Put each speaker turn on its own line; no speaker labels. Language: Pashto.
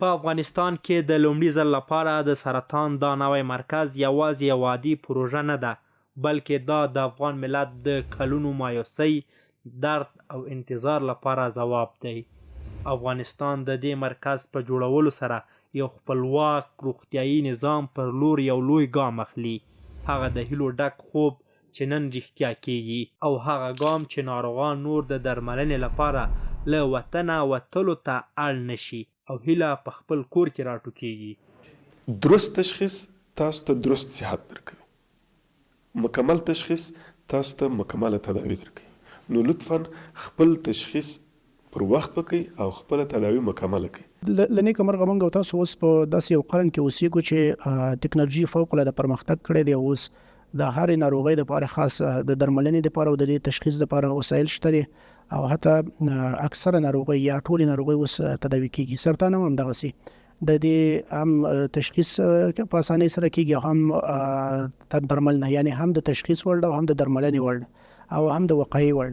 په افغانستان کې د لومړي ځل لپاره د سرطان دا نوی مرکز یوازې یو عادي پروژه نه ده، بلکې دا د افغان ملت د کلونو مایوسۍ، درد او انتظار لپاره ځواب دی. افغانستان د دې مرکز په جوړولو سره یو خپلواک روغتیایي نظام پر لور یو لوی ګام اخلي. هغه د هیلو ډک خوب چې نن رښتیا کیږي، او هغه ګام چې ناروغان نور د درملنې لپاره له وطنه وتلو ته اړ نشي او هیله په خپل کور کې راټوکېږي.
درست تشخیص تاسو ته درست صحت درکوي. مکمل تشخیص تاسو ته مکمله تداوی درکوي. نو لطفا خپل تشخیص پر وخت وکړئ او خپل تداوی مکمله کړئ.
له نیکه مرغه موږ تاسو اوس په داسې یو قرن کې اوسېږو چې ټکنالوژي فوق العاده پرمختګ کړی دی. اوس د هرې ناروغۍ دپاره خاص د درملنې دپاره او د دې تشخیص دپاره وسایل شته دي، او حتی اکثره ناروغۍ یا ټولې ناروغۍ اوس تداوي کېږي. سرطان هم همدغسې د دې هم تشخیص په اسانۍ سره کېږي، هم تر درملنه، یعنې هم د تشخیص وړ او هم د درملنې وړ او هم د وقایې وړ.